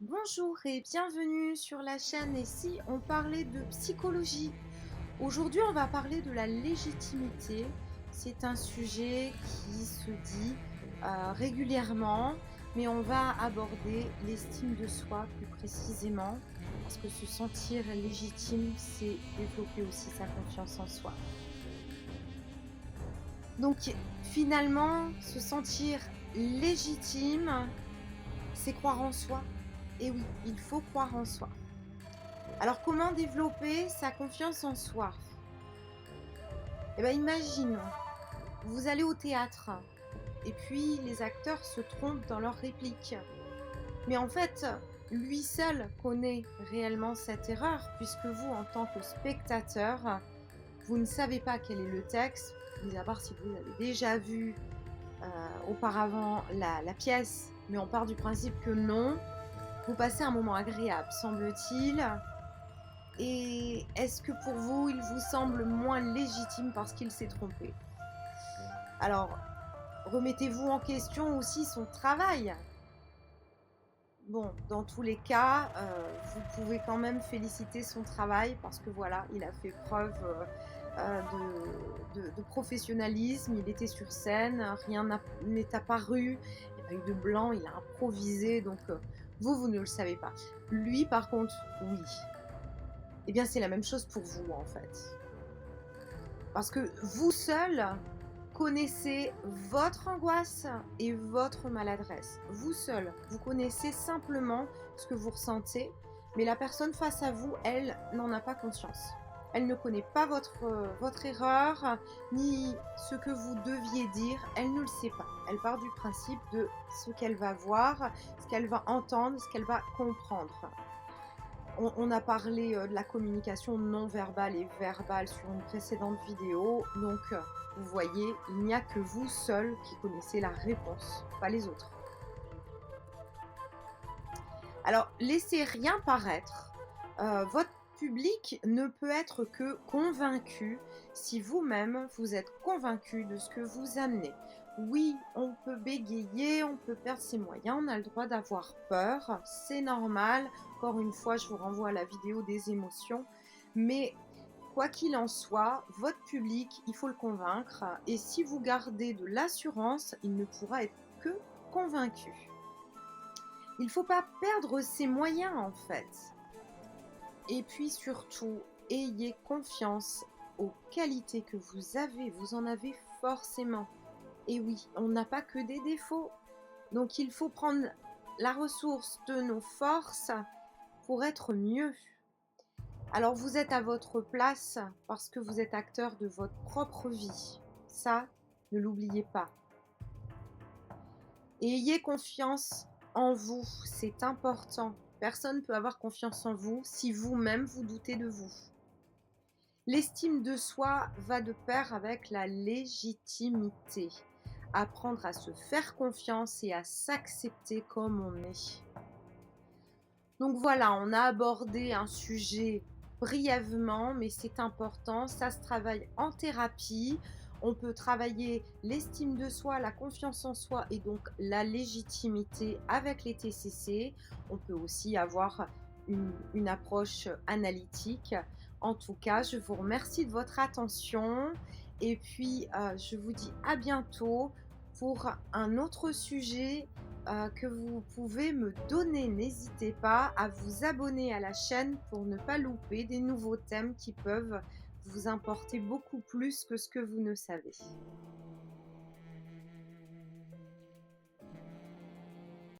Bonjour et bienvenue sur la chaîne Et si on parlait de psychologie? Aujourd'hui, on va parler de la légitimité. C'est un sujet qui se dit régulièrement, mais on va aborder l'estime de soi plus précisément, parce que se sentir légitime, c'est développer aussi sa confiance en soi. Donc finalement, se sentir légitime, c'est croire en soi. Et oui, il faut croire en soi. Alors comment développer sa confiance en soi? Eh bien imaginons, vous allez au théâtre et puis les acteurs se trompent dans leurs répliques. Mais en fait, lui seul connaît réellement cette erreur puisque vous, en tant que spectateur, vous ne savez pas quel est le texte, mis à part si vous avez déjà vu auparavant la pièce, mais on part du principe que non. Vous passez un moment agréable, semble-t-il. Et est-ce que pour vous, il vous semble moins légitime parce qu'il s'est trompé? Alors, remettez-vous en question aussi son travail. Bon, dans tous les cas, vous pouvez quand même féliciter son travail parce que voilà, il a fait preuve, de professionnalisme. Il était sur scène, rien n'est apparu, il n'y a pas eu de blanc, il a improvisé donc vous, vous ne le savez pas. Lui, par contre, oui. Eh bien, c'est la même chose pour vous, en fait. Parce que vous seul connaissez votre angoisse et votre maladresse. Vous seul, vous connaissez simplement ce que vous ressentez, mais la personne face à vous, elle n'en a pas conscience. Elle ne connaît pas votre erreur, ni ce que vous deviez dire, elle ne le sait pas. Elle part du principe de ce qu'elle va voir, ce qu'elle va entendre, ce qu'elle va comprendre. On a parlé, de la communication non verbale et verbale sur une précédente vidéo, donc vous voyez, il n'y a que vous seul qui connaissez la réponse, pas les autres. Alors, laissez rien paraître, votre public ne peut être que convaincu si vous-même, vous êtes convaincu de ce que vous amenez. Oui, on peut bégayer, on peut perdre ses moyens, on a le droit d'avoir peur, c'est normal. Encore une fois, je vous renvoie à la vidéo des émotions, mais quoi qu'il en soit, votre public, il faut le convaincre et si vous gardez de l'assurance, il ne pourra être que convaincu. Il ne faut pas perdre ses moyens en fait. Et puis surtout, ayez confiance aux qualités que vous en avez forcément. Et oui, on n'a pas que des défauts. Donc il faut prendre la ressource de nos forces pour être mieux. Alors vous êtes à votre place parce que vous êtes acteur de votre propre vie. Ça, ne l'oubliez pas. Et ayez confiance en vous, c'est important. Personne ne peut avoir confiance en vous si vous-même vous doutez de vous. L'estime de soi va de pair avec la légitimité. Apprendre à se faire confiance et à s'accepter comme on est. Donc voilà, on a abordé un sujet brièvement, mais c'est important. Ça se travaille en thérapie. On peut travailler l'estime de soi, la confiance en soi et donc la légitimité avec les TCC. On peut aussi avoir une approche analytique. En tout cas, je vous remercie de votre attention et puis je vous dis à bientôt pour un autre sujet que vous pouvez me donner. N'hésitez pas à vous abonner à la chaîne pour ne pas louper des nouveaux thèmes qui peuvent vous importer beaucoup plus que ce que vous ne savez.